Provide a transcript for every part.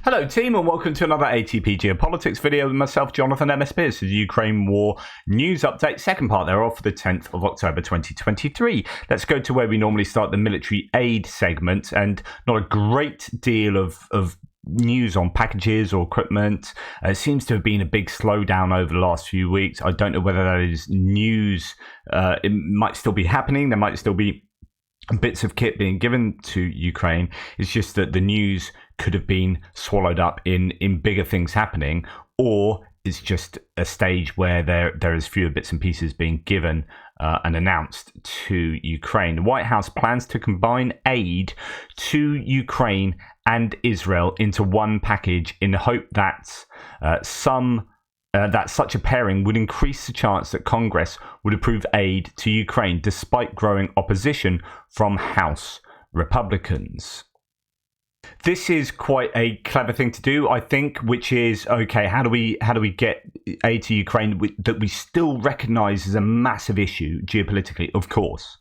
Hello team and welcome to another ATP Geopolitics video with myself, Jonathan M.S. Pierce, the Ukraine War News Update, second part thereof for the 10th of October 2023. Let's go to where we normally start the military aid segment, and not a great deal of news on packages or equipment. It seems to have been a big slowdown over the last few weeks. I don't know whether that is news. It might still be happening. There might still be bits of kit being given to Ukraine. It's just that the news could have been swallowed up in bigger things happening, or it's just a stage where there is fewer bits and pieces being given and announced to Ukraine. The White House plans to combine aid to Ukraine and Israel into one package in the hope that such a pairing would increase the chance that Congress would approve aid to Ukraine, despite growing opposition from House Republicans. This is quite a clever thing to do, I think, which is, okay, how do we get aid to Ukraine that we still recognise as a massive issue geopolitically, of course.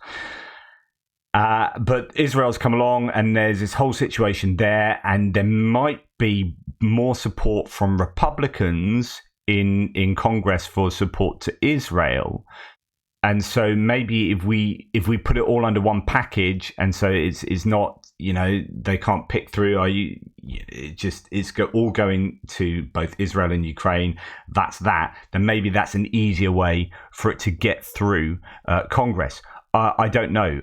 But Israel's come along and there's this whole situation there, and there might be more support from Republicans in Congress for support to Israel. And so maybe if we put it all under one package, and so it's not, they can't pick through, it's all going to both Israel and Ukraine, then maybe that's an easier way for it to get through Congress. I don't know.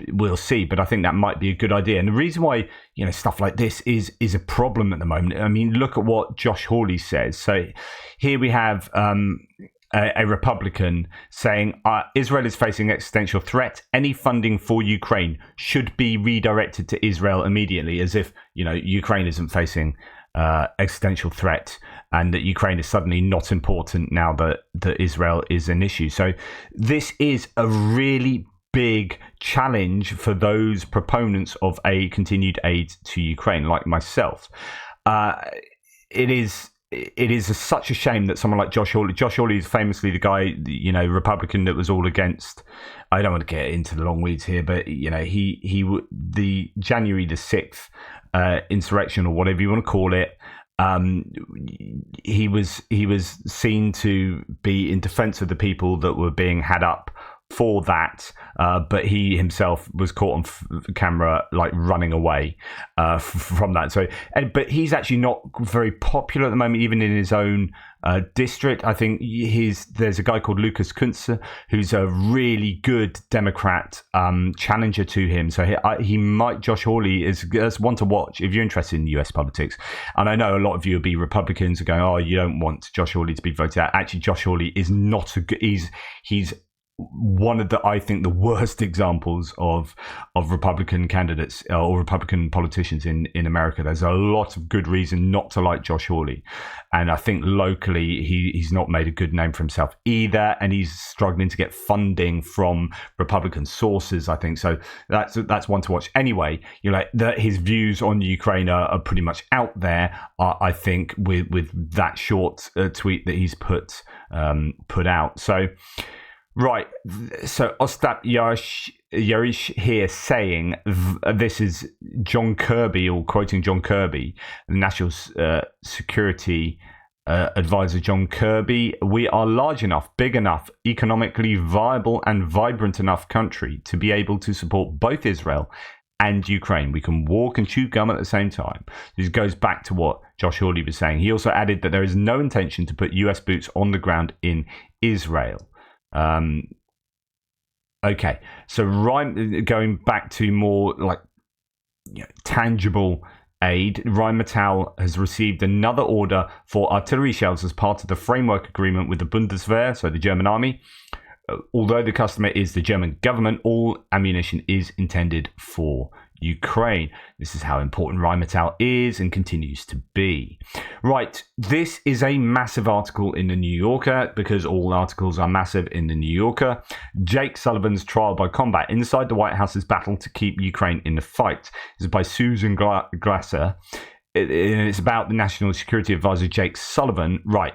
We'll see, but I think that might be a good idea. And the reason why stuff like this is a problem at the moment. I mean, look at what Josh Hawley says. So here we have a Republican saying Israel is facing existential threat. Any funding for Ukraine should be redirected to Israel immediately, as if Ukraine isn't facing existential threat, and that Ukraine is suddenly not important now that Israel is an issue. So this is a really big challenge for those proponents of a continued aid to Ukraine, like myself. It is such a shame that someone like Josh Hawley is famously the guy, Republican that was all against. I don't want to get into the long weeds here, but the January the 6th insurrection, or whatever you want to call it. He was seen to be in defense of the people that were being had up for that, but he himself was caught on camera running away from that. So, but he's actually not very popular at the moment, even in his own district. I think there's a guy called Lucas Kunze who's a really good Democrat challenger to him. So Josh Hawley is one to watch if you're interested in US politics. And I know a lot of you will be Republicans and going, "Oh, you don't want Josh Hawley to be voted out." Actually, Josh Hawley is not a good. He's one of the worst examples of Republican candidates or Republican politicians in America. There's a lot of good reason not to like Josh Hawley, and I think locally he's not made a good name for himself either, and he's struggling to get funding from Republican sources, I think. So that's one to watch. Anyway, his views on Ukraine are pretty much out there, I think, with that short tweet that he's put out. So. Right, so Ostap Yarish here saying, this is John Kirby, or quoting John Kirby, the National Security Advisor John Kirby: "We are large enough, big enough, economically viable and vibrant enough country to be able to support both Israel and Ukraine. We can walk and chew gum at the same time." This goes back to what Josh Hawley was saying. He also added that there is no intention to put US boots on the ground in Israel. Okay, so going back to more tangible aid, Rheinmetall has received another order for artillery shells as part of the framework agreement with the Bundeswehr, so the German army. Although the customer is the German government, all ammunition is intended for Ukraine. This is how important Rheinmetall is and continues to be. Right, this is a massive article in the New Yorker, because all articles are massive in the New Yorker. Jake Sullivan's trial by combat inside the White House's battle to keep Ukraine in the fight. This is by Susan Glasser. It's about the National Security Advisor Jake Sullivan. Right.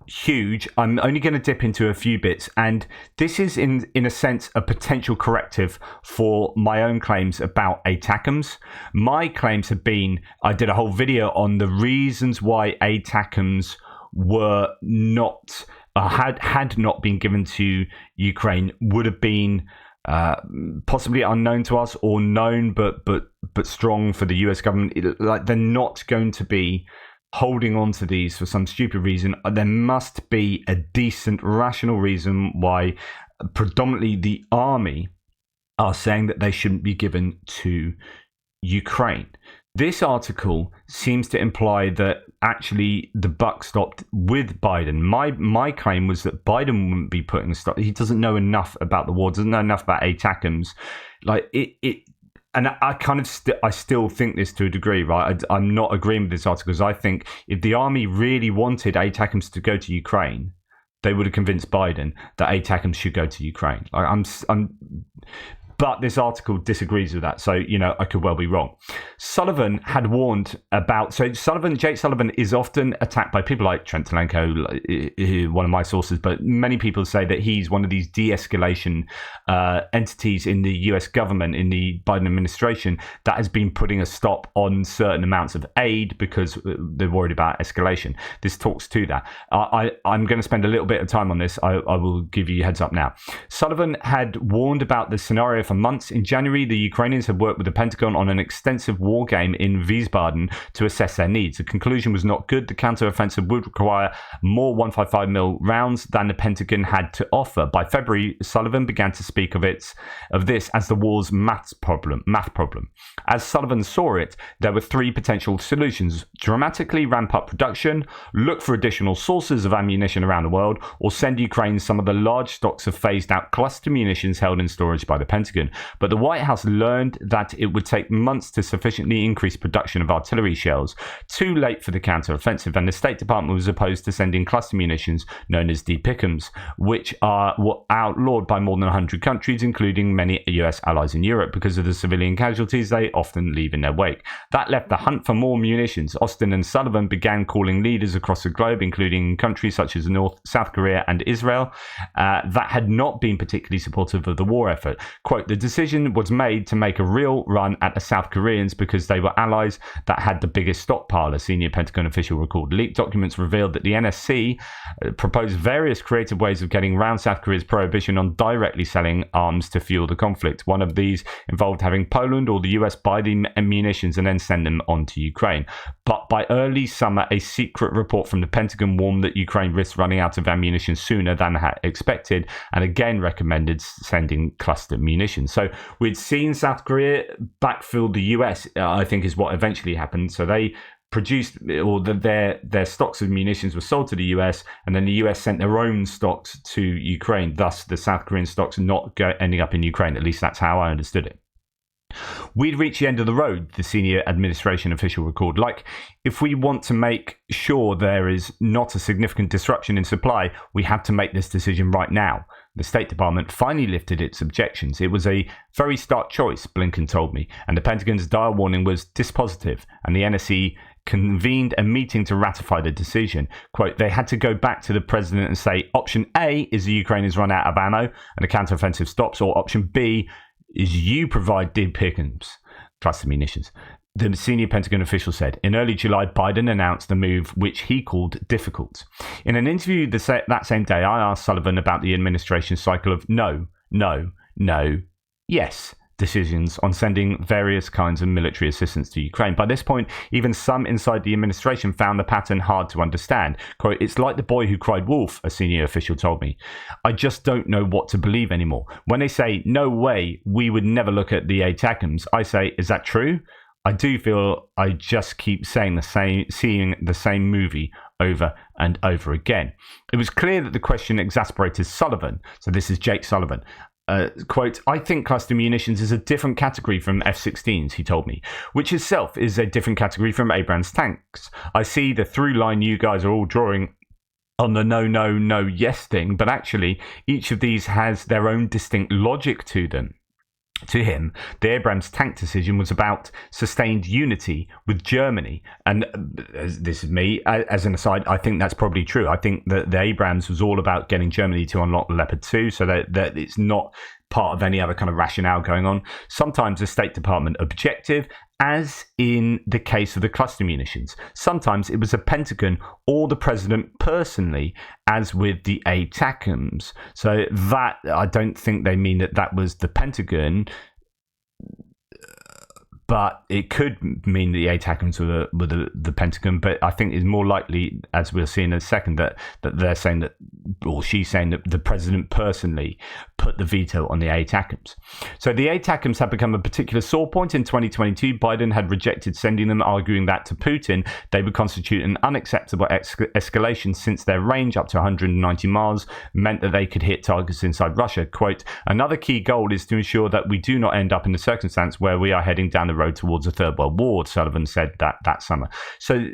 huge. I'm only going to dip into a few bits, and this is in a sense a potential corrective for my own claims about ATACMS. My claims have been, I did a whole video on the reasons why ATACMS were not had not been given to Ukraine, would have been possibly unknown to us, or known but strong for the US government. Like, they're not going to be holding on to these for some stupid reason. There must be a decent, rational reason why predominantly the army are saying that they shouldn't be given to Ukraine. This article seems to imply that actually the buck stopped with Biden. My claim was that Biden wouldn't be putting a stop. He doesn't know enough about the war, doesn't know enough about ATACMS. Like it and I kind of I still think this to a degree, right? I'm not agreeing with this article, because I think if the army really wanted ATACMS to go to Ukraine, they would have convinced Biden that ATACMS should go to Ukraine. Like, but this article disagrees with that, so I could well be wrong. Sullivan had warned about. So Jake Sullivan is often attacked by people like Trent Telenko, one of my sources, but many people say that he's one of these de-escalation entities in the US government, in the Biden administration, that has been putting a stop on certain amounts of aid because they're worried about escalation. This talks to that. I'm going to spend a little bit of time on this. I will give you a heads up now. Sullivan had warned about the scenario for months. In January, the Ukrainians had worked with the Pentagon on an extensive war game in Wiesbaden to assess their needs. The conclusion was not good. The counteroffensive would require more 155mm rounds than the Pentagon had to offer. By February, Sullivan began to speak of this as the war's math problem. As Sullivan saw it, there were three potential solutions: dramatically ramp up production, look for additional sources of ammunition around the world, or send Ukraine some of the large stocks of phased-out cluster munitions held in storage by the Pentagon. But the White House learned that it would take months to sufficiently increase production of artillery shells, too late for the counteroffensive, and the State Department was opposed to sending cluster munitions known as DPICMs, which were outlawed by more than 100 countries, including many US allies in Europe, because of the civilian casualties they often leave in their wake. That left the hunt for more munitions. Austin and Sullivan began calling leaders across the globe, including countries such as South Korea and Israel, that had not been particularly supportive of the war effort. Quote, the decision was made to make a real run at the South Koreans because they were allies that had the biggest stockpile, a senior Pentagon official recalled. Leaked documents revealed that the NSC proposed various creative ways of getting around South Korea's prohibition on directly selling arms to fuel the conflict. One of these involved having Poland or the US buy the munitions and then send them on to Ukraine. But by early summer, a secret report from the Pentagon warned that Ukraine risked running out of ammunition sooner than had expected, and again recommended sending cluster munitions. So we'd seen South Korea backfill the US, I think is what eventually happened. So they produced, or their stocks of munitions were sold to the US, and then the US sent their own stocks to Ukraine. Thus, the South Korean stocks not ending up in Ukraine. At least that's how I understood it. We'd reached the end of the road, the senior administration official recalled. Like, if we want to make sure there is not a significant disruption in supply, we have to make this decision right now. The State Department finally lifted its objections. It was a very stark choice, Blinken told me, and the Pentagon's dire warning was dispositive, and the NSC convened a meeting to ratify the decision. Quote, they had to go back to the president and say, option A is the Ukrainians run out of ammo and the counteroffensive stops, or option B is you provide DPICMs, cluster munitions. The senior Pentagon official said. In early July, Biden announced the move, which he called difficult. In an interview that same day, I asked Sullivan about the administration's cycle of no, yes decisions on sending various kinds of military assistance to Ukraine. By this point, even some inside the administration found the pattern hard to understand. Quote, it's like the boy who cried wolf, a senior official told me. I just don't know what to believe anymore. When they say, no way, we would never look at the ATACMS, I say, is that true? I do feel I just keep seeing the same movie over and over again. It was clear that the question exasperated Sullivan. So this is Jake Sullivan. Quote, I think cluster munitions is a different category from F-16s, he told me, which itself is a different category from Abrams tanks. I see the through line you guys are all drawing on the no, yes thing, but actually each of these has their own distinct logic to them. To him, the Abrams tank decision was about sustained unity with Germany. And this is me, as an aside, I think that's probably true. I think that the Abrams was all about getting Germany to unlock the Leopard 2 so that it's not part of any other kind of rationale going on. Sometimes the State Department objective, as in the case of the cluster munitions. Sometimes it was the Pentagon or the president personally, as with the ATACMS. So that, I don't think they mean that was the Pentagon, but it could mean the ATACMS were the Pentagon. But I think it's more likely, as we'll see in a second, that they're saying that, or she's saying that the president personally put the veto on the ATACMS. So the ATACMS had become a particular sore point in 2022. Biden had rejected sending them, arguing that to Putin, they would constitute an unacceptable escalation since their range up to 190 miles meant that they could hit targets inside Russia. Quote, another key goal is to ensure that we do not end up in a circumstance where we are heading down the road towards a third world war, Sullivan said that summer. So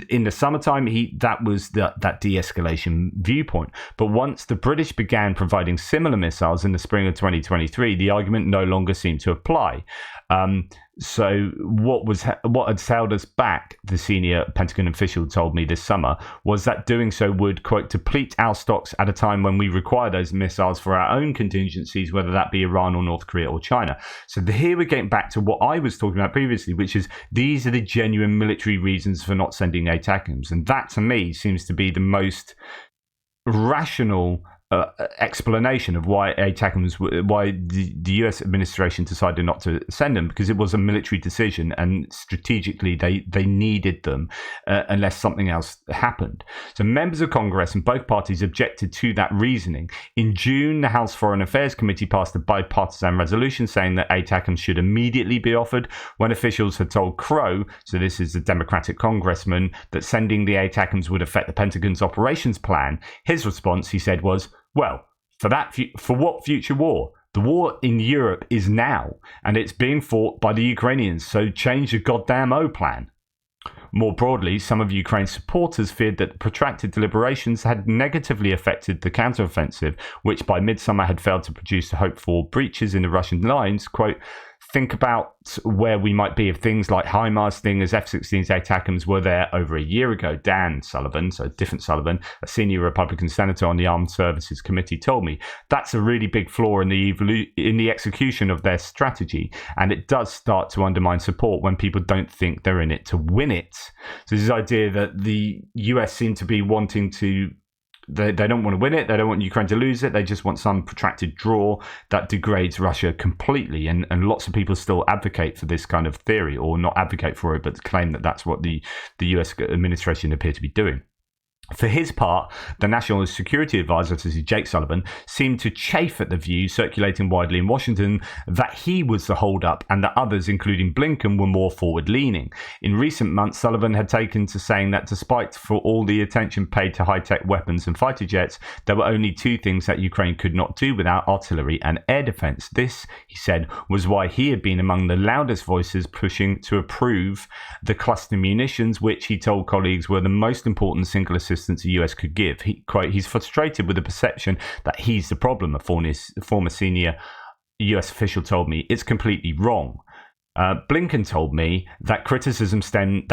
in the summertime, that was that de-escalation viewpoint. But once the British began providing similar missiles in the spring of 2023, the argument no longer seemed to apply. So what had held us back, the senior Pentagon official told me this summer, was that doing so would, quote, deplete our stocks at a time when we require those missiles for our own contingencies, whether that be Iran or North Korea or China. So here we're getting back to what I was talking about previously, which is these are the genuine military reasons for not sending ATACMS. And that, to me, seems to be the most rational explanation of why why the US administration decided not to send them, because it was a military decision and strategically they needed them unless something else happened. So members of Congress and both parties objected to that reasoning. In June, the House Foreign Affairs Committee passed a bipartisan resolution saying that ATACMS should immediately be offered. When officials had told Crow, so this is a Democratic congressman, that sending the ATACMS would affect the Pentagon's operations plan, his response, he said, was, well, for what future war? The war in Europe is now, and it's being fought by the Ukrainians, so change the goddamn O plan. More broadly, some of Ukraine's supporters feared that protracted deliberations had negatively affected the counteroffensive, which by midsummer had failed to produce the hoped-for breaches in the Russian lines. Quote, think about where we might be if things like HIMARS, Stingers, F-16s, ATACMS were there over a year ago. Dan Sullivan, so different Sullivan, a senior Republican senator on the Armed Services Committee, told me that's a really big flaw in the execution of their strategy, and it does start to undermine support when people don't think they're in it to win it. So this idea that the US seem to be wanting to They don't want to win it. They don't want Ukraine to lose it. They just want some protracted draw that degrades Russia completely. And lots of people still advocate for this kind of theory, or not advocate for it, but claim that that's what the US administration appear to be doing. For his part, the National Security Advisor to Jake Sullivan seemed to chafe at the view circulating widely in Washington that he was the holdup and that others, including Blinken, were more forward-leaning. In recent months, Sullivan had taken to saying that despite for all the attention paid to high-tech weapons and fighter jets, there were only two things that Ukraine could not do without artillery and air defense. This, he said, was why he had been among the loudest voices pushing to approve the cluster munitions, which he told colleagues were the most important single assistance the US could give. He's frustrated with the perception that he's the problem, a former senior US official told me. It's completely wrong. Blinken told me that criticism stemmed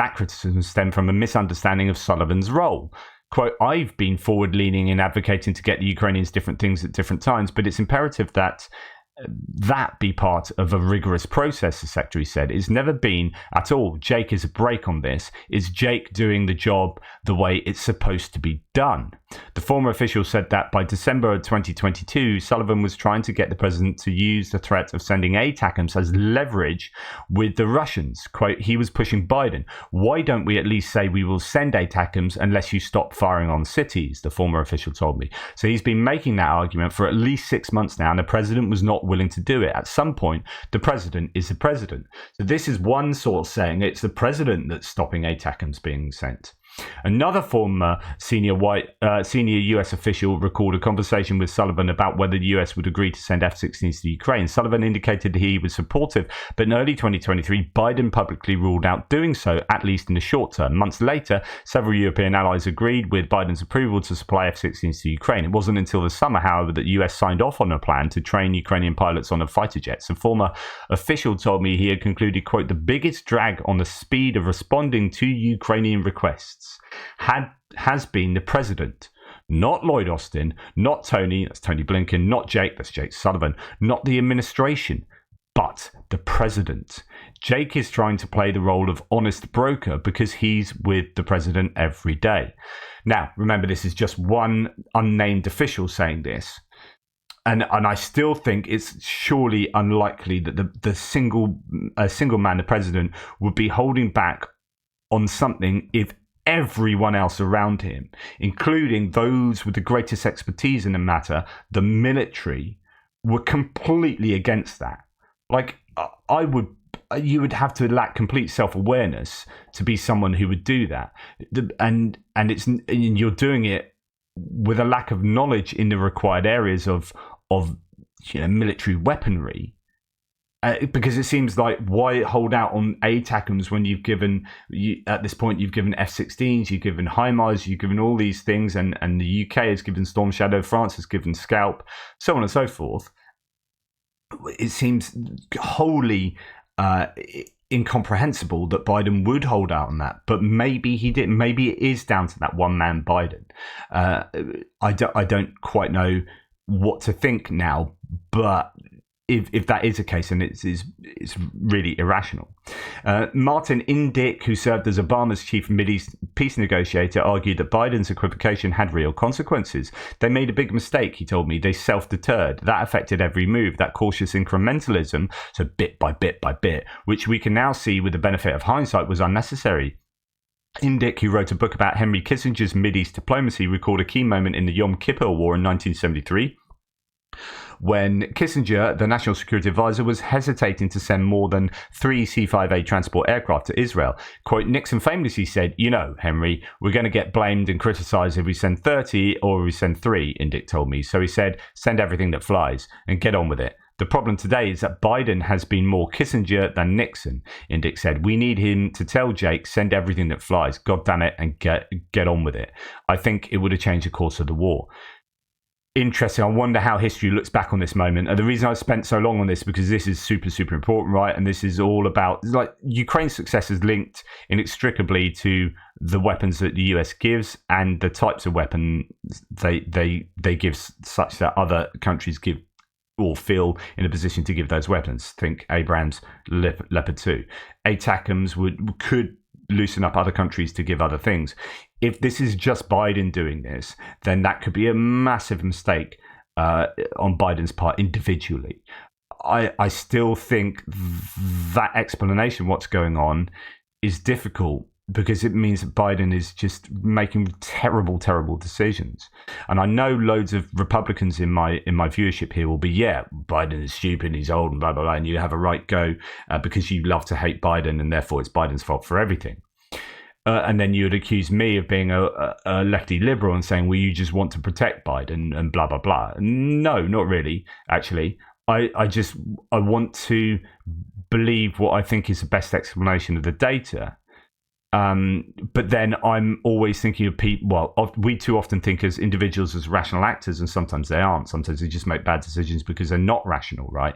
from a misunderstanding of Sullivan's role. Quote, I've been forward-leaning in advocating to get the Ukrainians different things at different times, but it's imperative that be part of a rigorous process, the secretary said. It's never been at all Jake is a break on this. Is Jake doing the job the way it's supposed to be done? The former official said that by December of 2022, Sullivan was trying to get the president to use the threat of sending ATACMS as leverage with the Russians. Quote, he was pushing Biden. Why don't we at least say we will send ATACMS unless you stop firing on cities, the former official told me. So he's been making that argument for at least 6 months now, and the president was not willing to do it. At some point, the president is the president. So this is one source saying it's the president that's stopping ATACMS being sent. Another former senior US official recalled a conversation with Sullivan about whether the US would agree to send F-16s to Ukraine. Sullivan indicated he was supportive, but in early 2023, Biden publicly ruled out doing so, at least in the short term. Months later, several European allies agreed with Biden's approval to supply F-16s to Ukraine. It wasn't until the summer, however, that the US signed off on a plan to train Ukrainian pilots on fighter jets. A former official told me he had concluded, quote, the biggest drag on the speed of responding to Ukrainian requests has been the president. Not Lloyd Austin, not Tony, that's Tony Blinken, not Jake, that's Jake Sullivan, not the administration, but the president. Jake is trying to play the role of honest broker because he's with the president every day. Now, remember, this is just one unnamed official saying this. And I still think it's surely unlikely that the single man, the president, would be holding back on something if everyone else around him, including those with the greatest expertise in the matter, the military, were completely against that. Like, you would have to lack complete self-awareness to be someone who would do that, and you're doing it with a lack of knowledge in the required areas of military weaponry, because it seems like, why hold out on ATACMS when at this point you've given F-16s, you've given HIMARS, you've given all these things, and the UK has given Storm Shadow, France has given Scalp, so on and so forth. It seems wholly incomprehensible that Biden would hold out on that, but maybe he didn't. Maybe it is down to that one man, Biden. I don't quite know what to think now, but if that is the case, then it's really irrational. Martin Indyk, who served as Obama's chief Mideast peace negotiator, argued that Biden's equivocation had real consequences. They made a big mistake, he told me. They self-deterred. That affected every move. That cautious incrementalism, so bit by bit by bit, which we can now see with the benefit of hindsight, was unnecessary. Indyk, who wrote a book about Henry Kissinger's Mideast diplomacy, recalled a key moment in the Yom Kippur War in 1973, when Kissinger, the national security advisor, was hesitating to send more than 3 C-5A transport aircraft to Israel. Quote, Nixon famously said, Henry, we're going to get blamed and criticized if we send 30 or if we send 3, Indyk told me. So he said, send everything that flies and get on with it. The problem today is that Biden has been more Kissinger than Nixon, Indyk said. We need him to tell Jake, send everything that flies, God damn it, and get on with it. I think it would have changed the course of the war. Interesting. I wonder how history looks back on this moment. And the reason I spent so long on this, because this is super, super important, right? And this is all about, like, Ukraine's success is linked inextricably to the weapons that the US gives and the types of weapons they give, such that other countries give or feel in a position to give those weapons. Think Abrams, Leopard 2. ATACMS could loosen up other countries to give other things. If this is just Biden doing this, then that could be a massive mistake on Biden's part individually. I still think that explanation, what's going on, is difficult, because it means that Biden is just making terrible, terrible decisions. And I know loads of Republicans in my viewership here will be, Biden is stupid, he's old, and blah, blah, blah, and you have a right go because you love to hate Biden, and therefore it's Biden's fault for everything. And then you would accuse me of being a lefty liberal and saying, well, you just want to protect Biden and blah, blah, blah. No, not really, actually. I want to believe what I think is the best explanation of the data. But then I'm always thinking of people, we too often think as individuals as rational actors, and sometimes they aren't. Sometimes they just make bad decisions because they're not rational, right?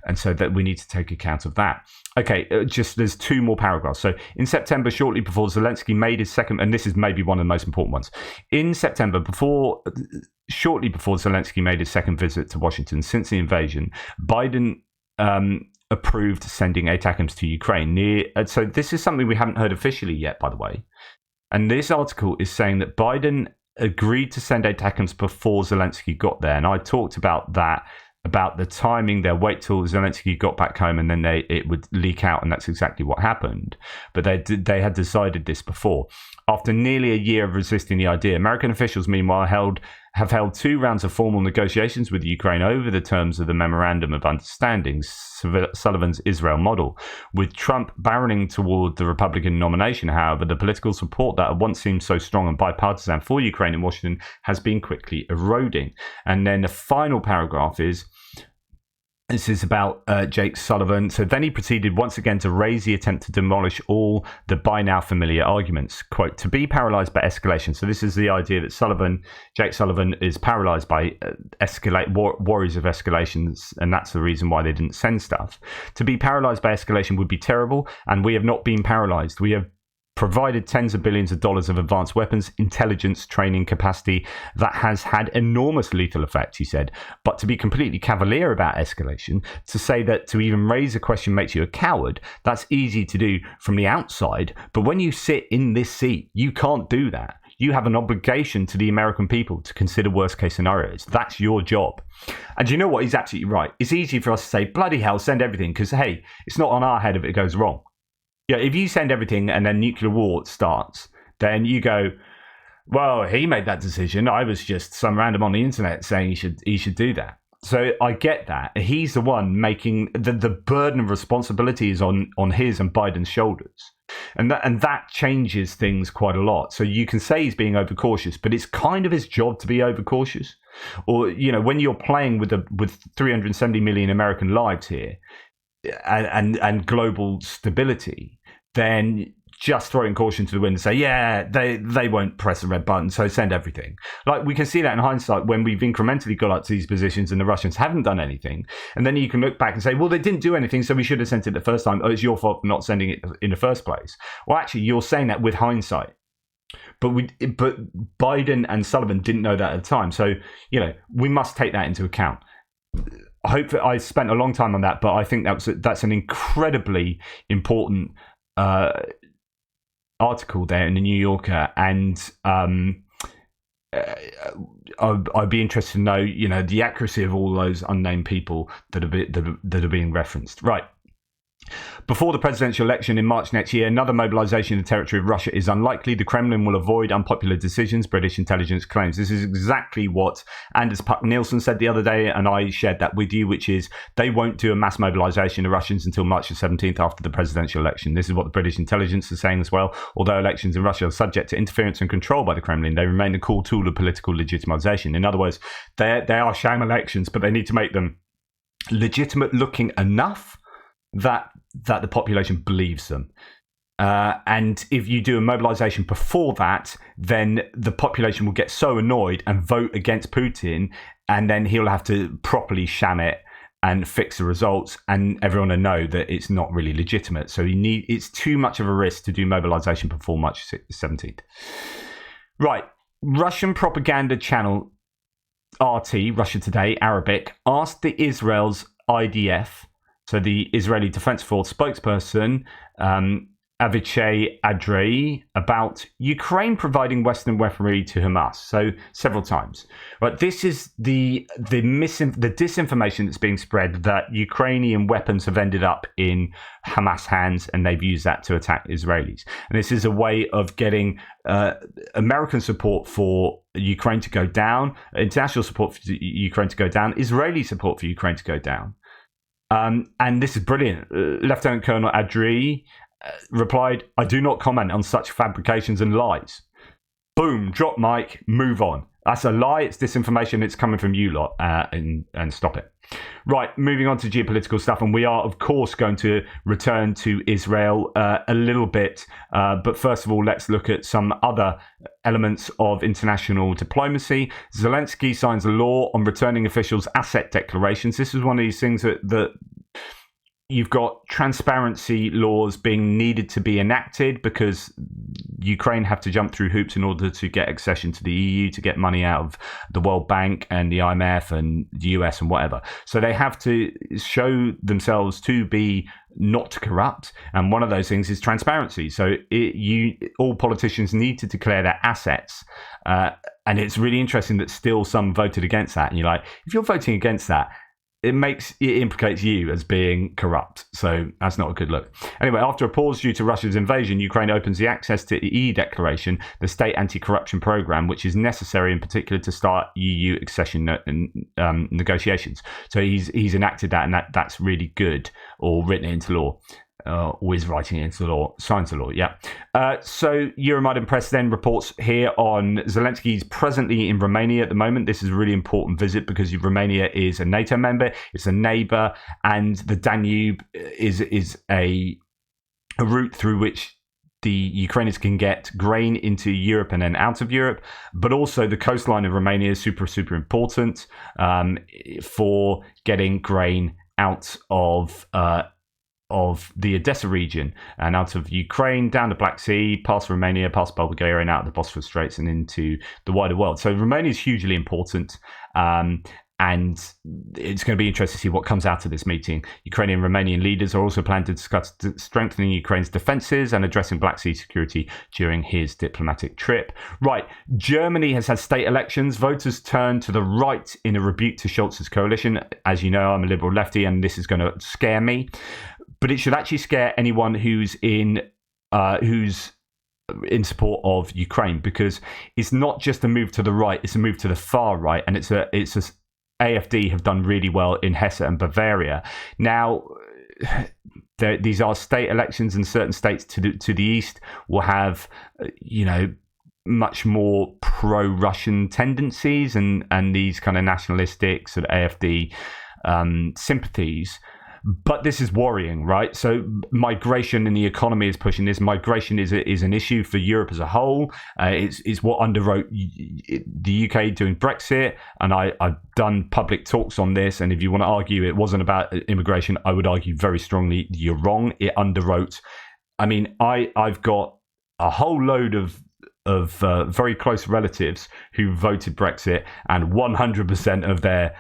And so that we need to take account of that. Okay, there's 2 more paragraphs. So in September, shortly before Zelensky made his second, and this is maybe one of the most important ones. In September, shortly before Zelensky made his second visit to Washington since the invasion, Biden approved sending ATACMS to Ukraine. So this is something we haven't heard officially yet, by the way. And this article is saying that Biden agreed to send ATACMS before Zelensky got there. And I talked about that, about the timing. They'll wait till Zelensky got back home and then it would leak out, and that's exactly what happened. But they had decided this before. after nearly a year of resisting the idea. American officials, meanwhile, have held 2 rounds of formal negotiations with Ukraine over the terms of the Memorandum of Understanding, Sullivan's Israel model. With Trump barreling toward the Republican nomination, however, the political support that had once seemed so strong and bipartisan for Ukraine in Washington has been quickly eroding. And then the final paragraph is, this is about Jake Sullivan. So then he proceeded once again to raise the attempt to demolish all the by now familiar arguments. Quote, to be paralyzed by escalation. So this is the idea that Jake Sullivan is paralyzed by worries of escalations, and that's the reason why they didn't send stuff. To be paralyzed by escalation would be terrible, and we have not been paralyzed. We have provided tens of billions of dollars of advanced weapons, intelligence, training capacity that has had enormous lethal effect, he said. But to be completely cavalier about escalation, to say that to even raise a question makes you a coward, that's easy to do from the outside. But when you sit in this seat, you can't do that. You have an obligation to the American people to consider worst case scenarios. That's your job. And you know what? He's absolutely right. It's easy for us to say, bloody hell, send everything, because, hey, it's not on our head if it goes wrong. Yeah, if you send everything and then nuclear war starts, then you go, well, he made that decision. I was just some random on the internet saying he should do that. So I get that. He's the one making the burden of responsibility is on his and Biden's shoulders. And that changes things quite a lot. So you can say he's being overcautious, but it's kind of his job to be overcautious. Or, you know, when you're playing with 370 million American lives here and global stability, then just throwing caution to the wind and say, yeah, they won't press the red button, so send everything. Like, we can see that in hindsight when we've incrementally got up to these positions and the Russians haven't done anything. And then you can look back and say, well, they didn't do anything, so we should have sent it the first time. Oh, it's your fault for not sending it in the first place. Well, actually, you're saying that with hindsight. But Biden and Sullivan didn't know that at the time. So, you know, we must take that into account. I spent a long time on that, but I think that's an incredibly important article there in the New Yorker, and I'd be interested to know, you know, the accuracy of all those unnamed people that are being referenced. Right. Before the presidential election in March next year, another mobilization in the territory of Russia is unlikely. The Kremlin will avoid unpopular decisions, British intelligence claims. This is exactly what Anders Puck-Nielsen said the other day, and I shared that with you, which is they won't do a mass mobilization of Russians until March the 17th after the presidential election. This is what the British intelligence is saying as well. Although elections in Russia are subject to interference and control by the Kremlin, they remain a core tool of political legitimization. In other words, they are sham elections, but they need to make them legitimate looking enough that the population believes them. And if you do a mobilization before that, then the population will get so annoyed and vote against Putin, and then he'll have to properly sham it and fix the results, and everyone will know that it's not really legitimate. So it's too much of a risk to do mobilization before March 17th. Right. Russian propaganda channel RT, Russia Today, Arabic, asked the Israel's IDF, so the Israeli Defense Force spokesperson, Avichai Adrei, about Ukraine providing Western weaponry to Hamas. So several times. But this is the disinformation that's being spread that Ukrainian weapons have ended up in Hamas hands, and they've used that to attack Israelis. And this is a way of getting American support for Ukraine to go down, international support for Ukraine to go down, Israeli support for Ukraine to go down. And this is brilliant. Lieutenant Colonel Adrei replied, I do not comment on such fabrications and lies. Boom, drop mic, move on. That's a lie, it's disinformation, it's coming from you lot, and stop it. Right, moving on to geopolitical stuff, and we are, of course, going to return to Israel a little bit, but first of all, let's look at some other elements of international diplomacy. Zelensky signs a law on returning officials' asset declarations. This is one of these things that you've got transparency laws being needed to be enacted because Ukraine have to jump through hoops in order to get accession to the EU, to get money out of the World Bank and the IMF and the US and whatever. So they have to show themselves to be not corrupt. And one of those things is transparency. So all politicians need to declare their assets. And it's really interesting that still some voted against that. And you're like, if you're voting against that, it implicates you as being corrupt. So that's not a good look. Anyway, after a pause due to Russia's invasion, Ukraine opens the access to the EU declaration, the state anti-corruption program, which is necessary in particular to start EU accession negotiations. So he's enacted that, and that's really good, or written it into law. Always writing it into law, signs the law, yeah. So Euromaidan Press then reports here on Zelensky's presently in Romania at the moment. This is a really important visit because Romania is a NATO member, it's a neighbour, and the Danube is a route through which the Ukrainians can get grain into Europe and then out of Europe, but also the coastline of Romania is super, super important for getting grain out of the Odessa region and out of Ukraine, down the Black Sea, past Romania, past Bulgaria, and out of the Bosphorus Straits and into the wider world. So Romania is hugely important, and it's going to be interesting to see what comes out of this meeting. Ukrainian and Romanian leaders are also planning to discuss strengthening Ukraine's defences and addressing Black Sea security during his diplomatic trip. Right, Germany has had state elections. Voters turned to the right in a rebuke to Scholz's coalition. As you know, I'm a liberal lefty, and this is going to scare me. But it should actually scare anyone who's in support of Ukraine, because it's not just a move to the right; it's a move to the far right, and it's a AfD have done really well in Hesse and Bavaria. Now, these are state elections, and certain states to the east will have, much more pro-Russian tendencies and these kind of nationalistic sort of AfD sympathies. But this is worrying, right? So migration and the economy is pushing this. Migration is an issue for Europe as a whole. It's what underwrote the UK doing Brexit. And I've done public talks on this. And if you want to argue it wasn't about immigration, I would argue very strongly you're wrong. It underwrote. I mean, I've got a whole load of very close relatives who voted Brexit, and 100% of their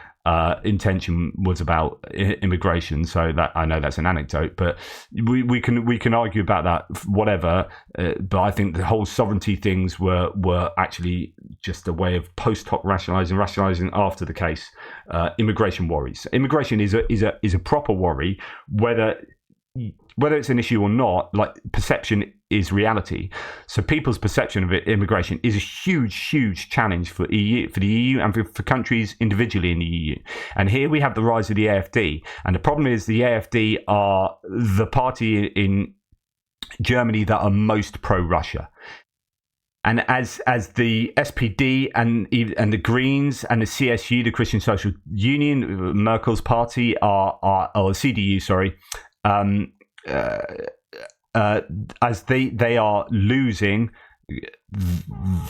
intention was about immigration. So that, I know that's an anecdote, but we can argue about that, whatever. But I think the whole sovereignty things were actually just a way of post hoc rationalising after the case. Immigration worries. Immigration is a proper worry, whether it's an issue or not. Like, perception is reality. So people's perception of immigration is a huge challenge for the EU and for countries individually in the EU. And here we have the rise of the AfD. And the problem is the AfD are the party in Germany that are most pro-Russia. And as the SPD and the Greens and the CSU, the Christian Social Union, Merkel's party, or CDU, sorry, as they are losing,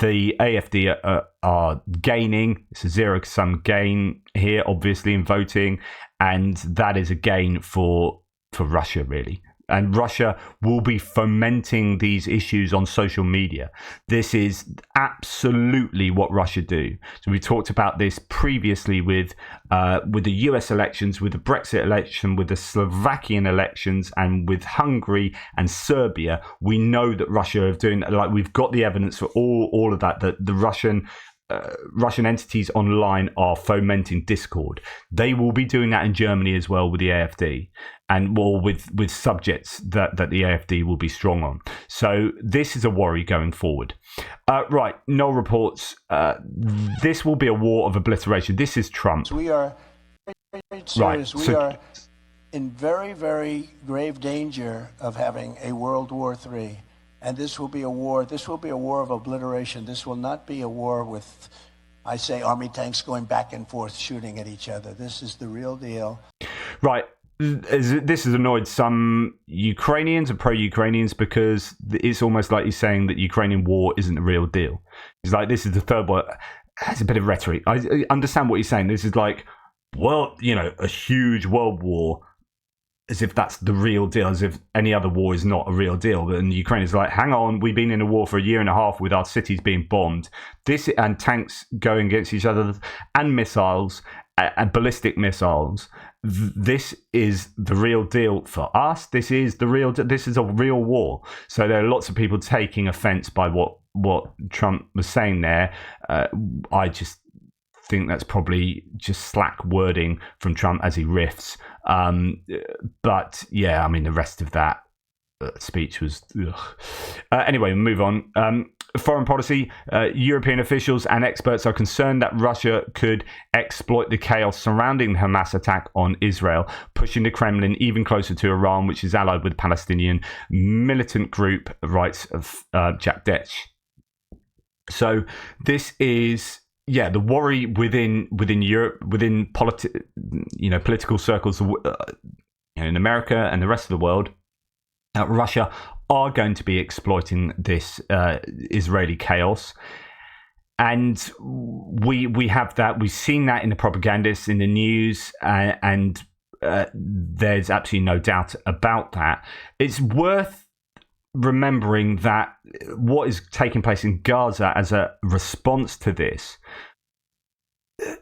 the AfD are gaining. It's a zero-sum gain here, obviously, in voting, and that is a gain for Russia, really. And Russia will be fomenting these issues on social media. This is absolutely what Russia do. So we talked about this previously with the US elections, with the Brexit election, with the Slovakian elections, and with Hungary and Serbia. We know that Russia are doing, like, we've got the evidence for all of that the Russian entities online are fomenting discord. They will be doing that in Germany as well with the AfD, and more with subjects that the AfD will be strong on. So this is a worry going forward. Right, Noel reports this will be a war of obliteration. This is Trump. We are serious. Right. We are in very, very grave danger of having a World War III. And this will be a war. This will be a war of obliteration. This will not be a war with, I say, army tanks going back and forth shooting at each other. This is the real deal. Right. This has annoyed some Ukrainians and pro-Ukrainians, because it's almost like he's saying that Ukrainian war isn't the real deal. He's like, this is the third war. It's a bit of rhetoric. I understand what he's saying. This is like, well, a huge world war, as if that's the real deal, as if any other war is not a real deal. And Ukraine is like, hang on, we've been in a war for a year and a half with our cities being bombed, and tanks going against each other, and missiles, and ballistic missiles. This is the real deal for us. This is a real war. So there are lots of people taking offense by what Trump was saying there. I just think that's probably just slack wording from Trump as he riffs. But yeah, I mean, the rest of that speech was anyway, move on. Foreign policy. European officials and experts are concerned that Russia could exploit the chaos surrounding the Hamas attack on Israel, pushing the Kremlin even closer to Iran, which is allied with the Palestinian militant group, writes Jack Detch. So this is the worry within Europe, within political circles in America and the rest of the world. Russia are going to be exploiting this Israeli chaos, and we have that. We've seen that in the propagandists, in the news, and there's absolutely no doubt about that. It's worth remembering that what is taking place in Gaza as a response to this.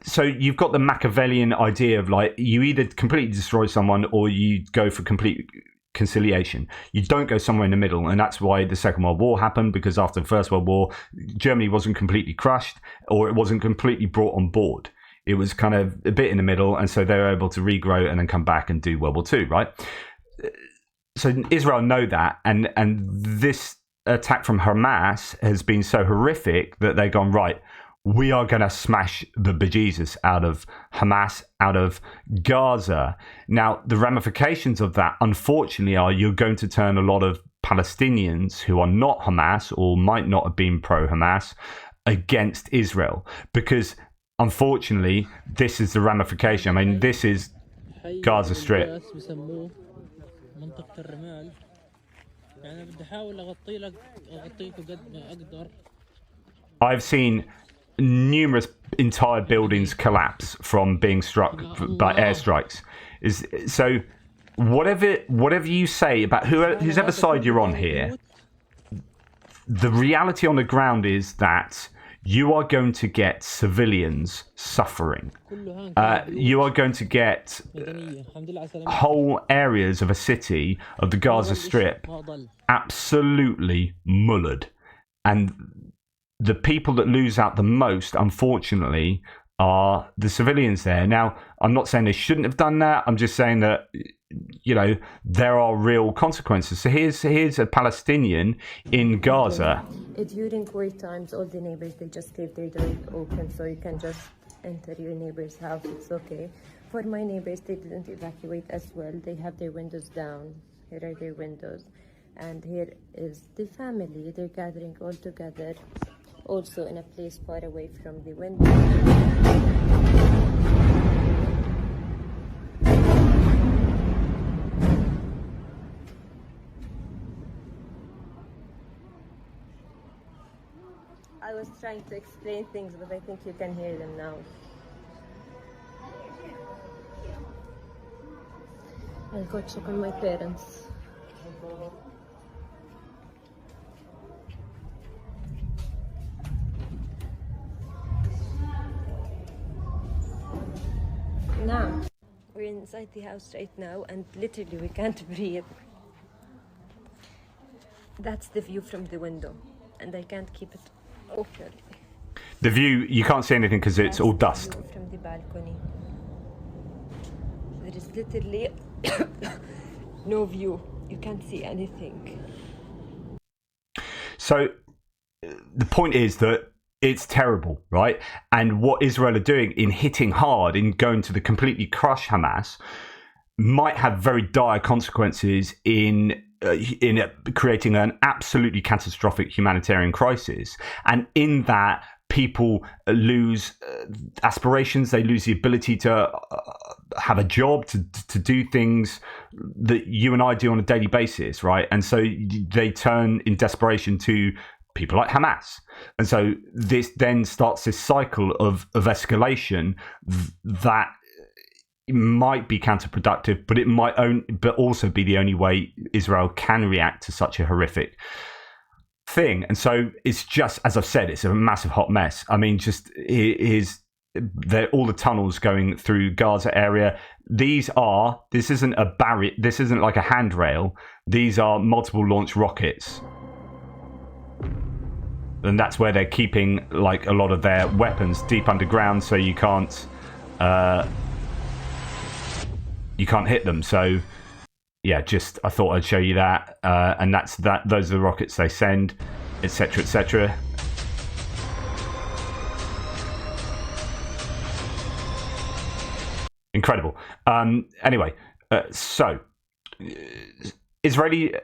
So you've got the Machiavellian idea of like, you either completely destroy someone or you go for complete conciliation. You don't go somewhere in the middle, and that's why the Second World War happened, because after the First World War, Germany wasn't completely crushed, or it wasn't completely brought on board. It was kind of a bit in the middle, and so they were able to regrow and then come back and do World War II, right? So Israel know that, and this attack from Hamas has been so horrific that they've gone, right, we are going to smash the bejesus out of Hamas, out of Gaza. Now, the ramifications of that, unfortunately, are you're going to turn a lot of Palestinians who are not Hamas or might not have been pro-Hamas against Israel. Because, unfortunately, this is the ramification. I mean, this is Gaza Strip. I've seen numerous entire buildings collapse from being struck by airstrikes. So whatever you say about whoever side you're on here, the reality on the ground is that you are going to get civilians suffering. You are going to get whole areas of a city, of the Gaza Strip, absolutely mullered. And the people that lose out the most, unfortunately, are the civilians there. Now, I'm not saying they shouldn't have done that. I'm just saying that, there are real consequences. So here's a Palestinian in Gaza. During war times, all the neighbors, they just leave their door open, so you can just enter your neighbor's house. It's okay. For my neighbors, they didn't evacuate as well. They have their windows down. Here are their windows. And here is the family. They're gathering all together, also in a place far away from the window. I was trying to explain things, but I think you can hear them now. I'll go check on my parents. Now, we're inside the house right now, and literally we can't breathe. That's the view from the window, and I can't keep it open. The view, you can't see anything because it's all dust. The view from the balcony. There is literally no view. You can't see anything. So the point is that it's terrible, right? And what Israel are doing in hitting hard, in going to the completely crush Hamas, might have very dire consequences in creating an absolutely catastrophic humanitarian crisis. And in that, people lose aspirations. They lose the ability to have a job, to do things that you and I do on a daily basis, right? And so they turn in desperation to people like Hamas. And so this then starts this cycle of escalation that might be counterproductive, but it might also be the only way Israel can react to such a horrific thing. And so it's just, as I've said, it's a massive hot mess. I mean, just all the tunnels going through Gaza area. This isn't a barrier. This isn't like a handrail. These are multiple launch rockets and that's where they're keeping like a lot of their weapons deep underground, so you can't hit them. So yeah, just I thought I'd show you that, and that's that. Those are the rockets they send, etc., etc. Incredible. Anyway, so Israeli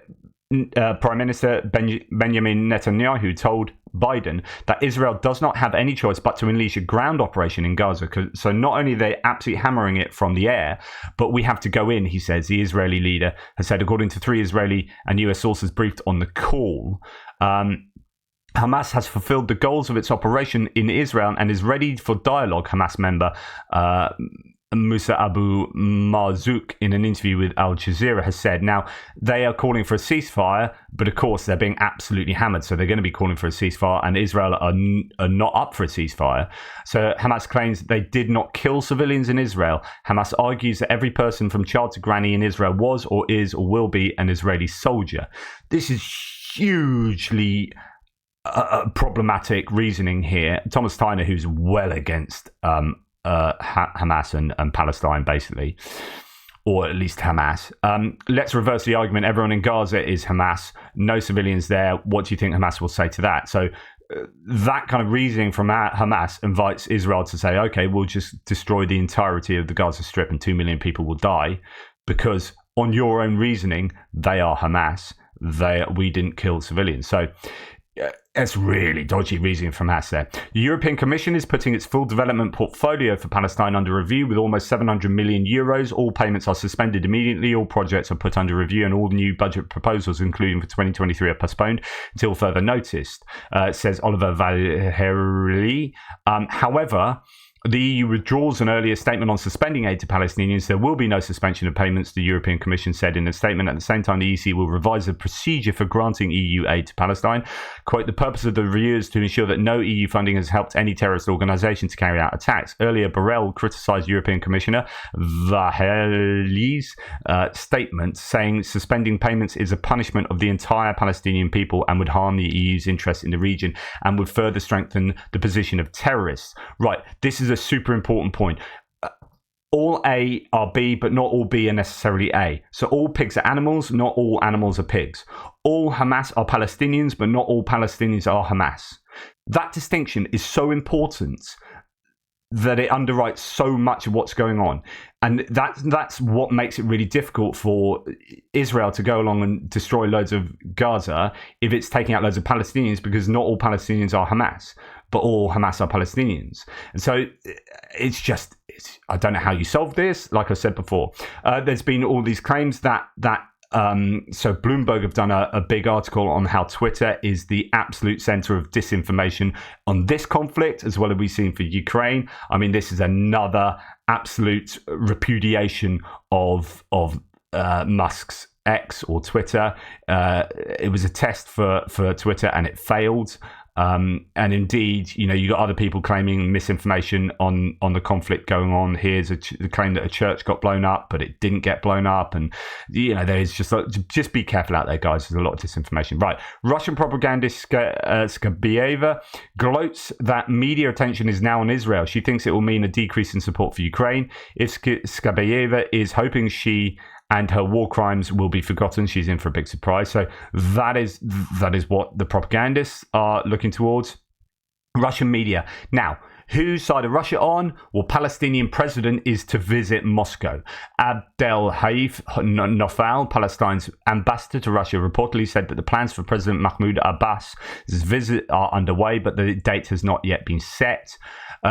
Prime Minister Benjamin Netanyahu told Biden that Israel does not have any choice but to unleash a ground operation in Gaza. So not only are they absolutely hammering it from the air, but we have to go in, he says. The Israeli leader has said, according to 3 Israeli and US sources briefed on the call. Hamas has fulfilled the goals of its operation in Israel and is ready for dialogue, Hamas member Musa Abu Marzouk, in an interview with Al Jazeera, has said. Now, they are calling for a ceasefire, but of course they're being absolutely hammered, so they're going to be calling for a ceasefire, and Israel are not up for a ceasefire. So Hamas claims they did not kill civilians in Israel. Hamas argues that every person from child to granny in Israel was or is or will be an Israeli soldier. This is hugely problematic reasoning here. Thomas Tyner, who's well against Hamas and Palestine, basically, or at least Hamas. Let's reverse the argument. Everyone in Gaza is Hamas. No civilians there. What do you think Hamas will say to that? So that kind of reasoning from Hamas invites Israel to say, okay, we'll just destroy the entirety of the Gaza Strip and 2 million people will die, because on your own reasoning, they are Hamas. We didn't kill civilians. So it's really dodgy reasoning from Hamas there. The European Commission is putting its full development portfolio for Palestine under review with almost 700 million euros. All payments are suspended immediately. All projects are put under review, and all new budget proposals, including for 2023, are postponed until further notice, says Oliver Valheri. However, the EU withdraws an earlier statement on suspending aid to Palestinians. There will be no suspension of payments, the European Commission said in a statement. At the same time, the EC will revise the procedure for granting EU aid to Palestine. Quote, the purpose of the review is to ensure that no EU funding has helped any terrorist organisation to carry out attacks. Earlier, Borrell criticised European Commissioner Vaheli's statement, saying suspending payments is a punishment of the entire Palestinian people and would harm the EU's interest in the region and would further strengthen the position of terrorists. Right, this is a super important point. All A are B, but not all B are necessarily A. So all pigs are animals, not all animals are pigs. All Hamas are Palestinians, but not all Palestinians are Hamas. That distinction is so important that it underwrites so much of what's going on. And that's what makes it really difficult for Israel to go along and destroy loads of Gaza if it's taking out loads of Palestinians, because not all Palestinians are Hamas, but all Hamas are Palestinians. And so I don't know how you solve this. Like I said before, there's been all these claims that so Bloomberg have done a big article on how Twitter is the absolute center of disinformation on this conflict, as well as we've seen for Ukraine. I mean, this is another absolute repudiation of Musk's X or Twitter. It was a test for Twitter and it failed. And indeed, you got other people claiming misinformation on the conflict going on. Here's the claim that a church got blown up, but it didn't get blown up. And, there's just be careful out there, guys. There's a lot of disinformation. Right. Russian propagandist Skabayeva gloats that media attention is now on Israel. She thinks it will mean a decrease in support for Ukraine. If Skabayeva is hoping she and her war crimes will be forgotten, she's in for a big surprise. So that is what the propagandists are looking towards. Russian media. Now, whose side of Russia on? Well, Palestinian president is to visit Moscow. Abdel Haif Nofal, Palestine's ambassador to Russia, reportedly said that the plans for President Mahmoud Abbas's visit are underway, but the date has not yet been set.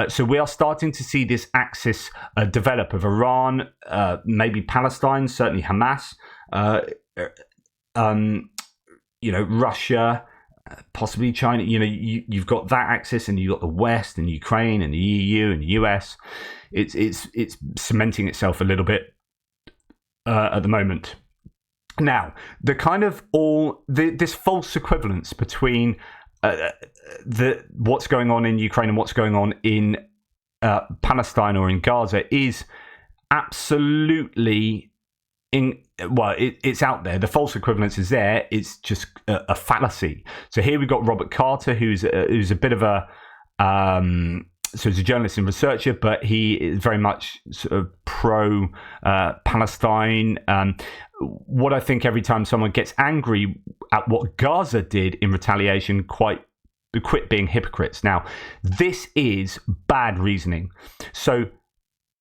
So we are starting to see this axis develop of Iran, maybe Palestine, certainly Hamas, Russia, possibly China. You've got that axis, and you've got the West and Ukraine and the EU and the US. It's cementing itself a little bit at the moment. Now, the kind of this false equivalence between what's going on in Ukraine and what's going on in Palestine or in Gaza is absolutely it's out there. The false equivalence is there. It's just a fallacy. So here we've got Robert Carter, who's a bit of a so he's a journalist and researcher, but he is very much sort of pro Palestine. What I think every time someone gets angry at what Gaza did in retaliation, quit being hypocrites. Now, this is bad reasoning. So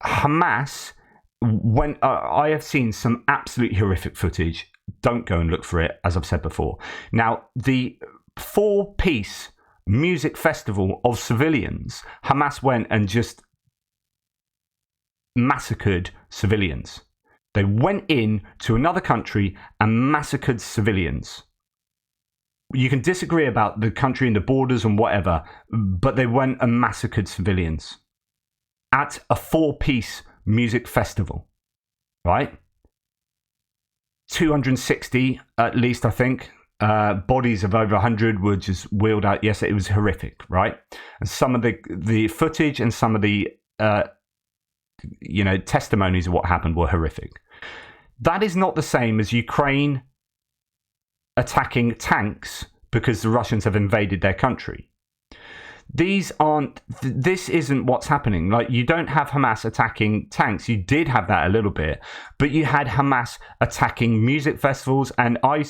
Hamas, when I have seen some absolutely horrific footage, don't go and look for it, as I've said before. Now, the 4-piece music festival of civilians, Hamas went and just massacred civilians. They went in to another country and massacred civilians. You can disagree about the country and the borders and whatever, but they went and massacred civilians at a 4-piece music festival, right? 260 at least, I think. Bodies of over 100 were just wheeled out. Yes, it was horrific, right? And some of the footage and some of the testimonies of what happened were horrific. That is not the same as Ukraine attacking tanks because the Russians have invaded their country. This isn't what's happening. Like, you don't have Hamas attacking tanks. You did have that a little bit, but you had Hamas attacking music festivals. And I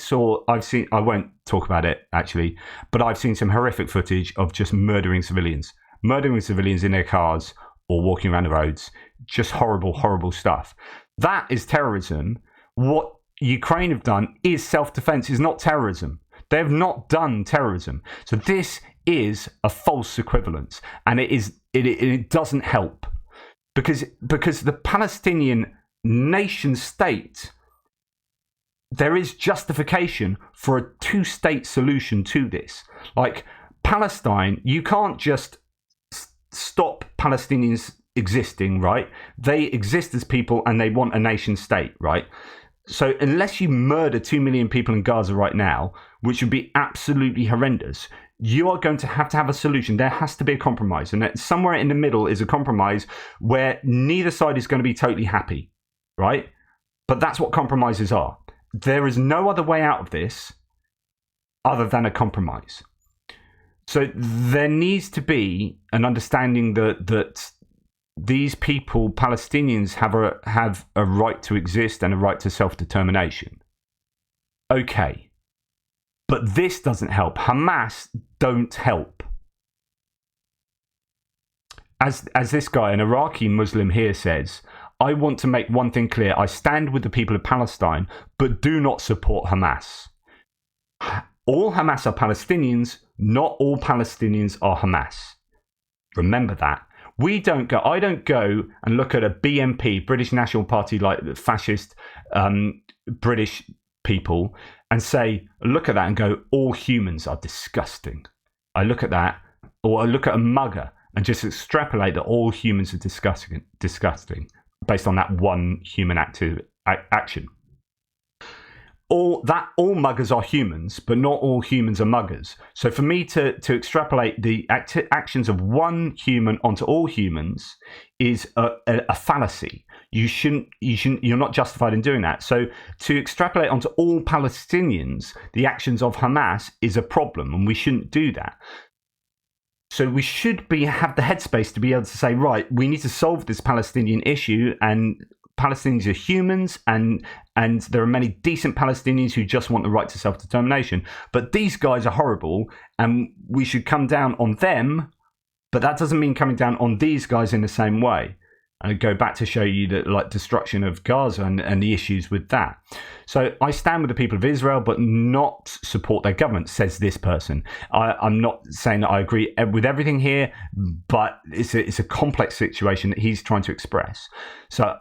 won't talk about it actually, but I've seen some horrific footage of just murdering civilians in their cars or walking around the roads. Just horrible, horrible stuff. That is terrorism. What Ukraine have done is self-defense, is not terrorism. They have not done terrorism. So this is a false equivalence, and it doesn't help because the Palestinian nation state, there is justification for a 2-state solution to this. Like Palestine, you can't just stop Palestinians existing, right? They exist as people and they want a nation state, right? So unless you murder 2 million people in Gaza right now, which would be absolutely horrendous, you are going to have a solution. There has to be a compromise. And somewhere in the middle is a compromise where neither side is going to be totally happy, right? But that's what compromises are. There is no other way out of this other than a compromise. So there needs to be an understanding that these people, Palestinians, have a right to exist and a right to self-determination. Okay. But this doesn't help. Hamas don't help. As this guy, an Iraqi Muslim here says, I want to make one thing clear. I stand with the people of Palestine, but do not support Hamas. All Hamas are Palestinians. Not all Palestinians are Hamas. Remember that. I don't go and look at a BNP, British National Party, like the fascist British people, and say, look at that and go, all humans are disgusting. I look at that, or I look at a mugger and just extrapolate that all humans are disgusting based on that one human action. All muggers are humans, but not all humans are muggers. So for me to extrapolate the actions of one human onto all humans is a fallacy. You're not justified in doing that. So to extrapolate onto all Palestinians the actions of Hamas is a problem, and we shouldn't do that. So we should have the headspace to be able to say, right, we need to solve this Palestinian issue, and Palestinians are humans, and there are many decent Palestinians who just want the right to self-determination. But these guys are horrible, and we should come down on them, but that doesn't mean coming down on these guys in the same way. And I go back to show you that, like, destruction of Gaza and the issues with that. So I stand with the people of Israel, but not support their government, says this person. I'm not saying that I agree with everything here, but it's a complex situation that he's trying to express. So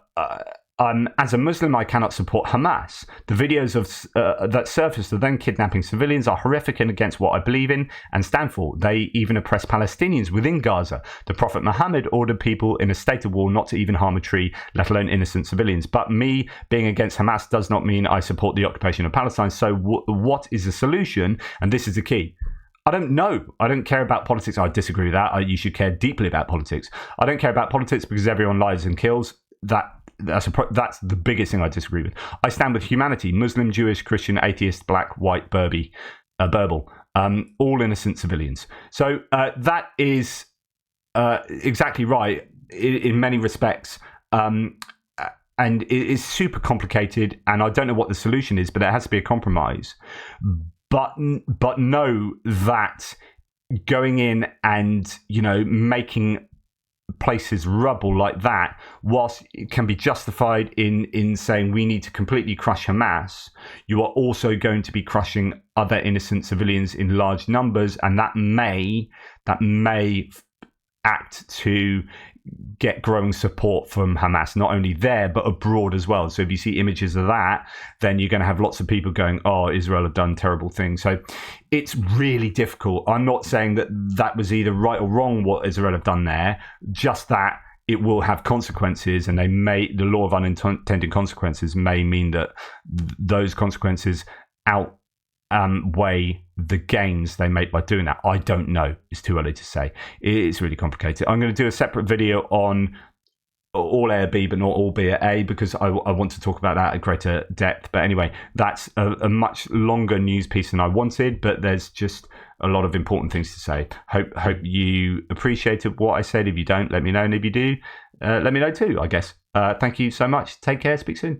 as a Muslim, I cannot support Hamas. The videos that surfaced of them kidnapping civilians are horrific and against what I believe in and stand for. They even oppress Palestinians within Gaza. The Prophet Muhammad ordered people in a state of war not to even harm a tree, let alone innocent civilians. But me being against Hamas does not mean I support the occupation of Palestine. So what is the solution? And this is the key. I don't know. I don't care about politics. I disagree with that. You should care deeply about politics. I don't care about politics because everyone lies and kills. That that's the biggest thing I disagree with. I stand with humanity: Muslim, Jewish, Christian, atheist, black, white, Burble, all innocent civilians. So that is exactly right in many respects. And it is super complicated, and I don't know what the solution is, but it has to be a compromise. But know that going in and, you know, making places rubble like that, whilst it can be justified in saying we need to completely crush Hamas, you are also going to be crushing other innocent civilians in large numbers, and that may act to get growing support from Hamas, not only there but abroad as well. So if you see images of that, then you're going to have lots of people going, oh, Israel have done terrible things. So it's really difficult. I'm not saying that was either right or wrong what Israel have done there, just that it will have consequences, and the law of unintended consequences may mean that those consequences outweigh the gains they make by doing that. I don't know. It's too early to say. It's really complicated. I'm going to do a separate video on all A or B, but not all B or A, because I want to talk about that at greater depth. But anyway, that's a much longer news piece than I wanted, but there's just a lot of important things to say. Hope you appreciated what I said. If you don't, let me know. And if you do, let me know too, I guess. Thank you so much. Take care. Speak soon.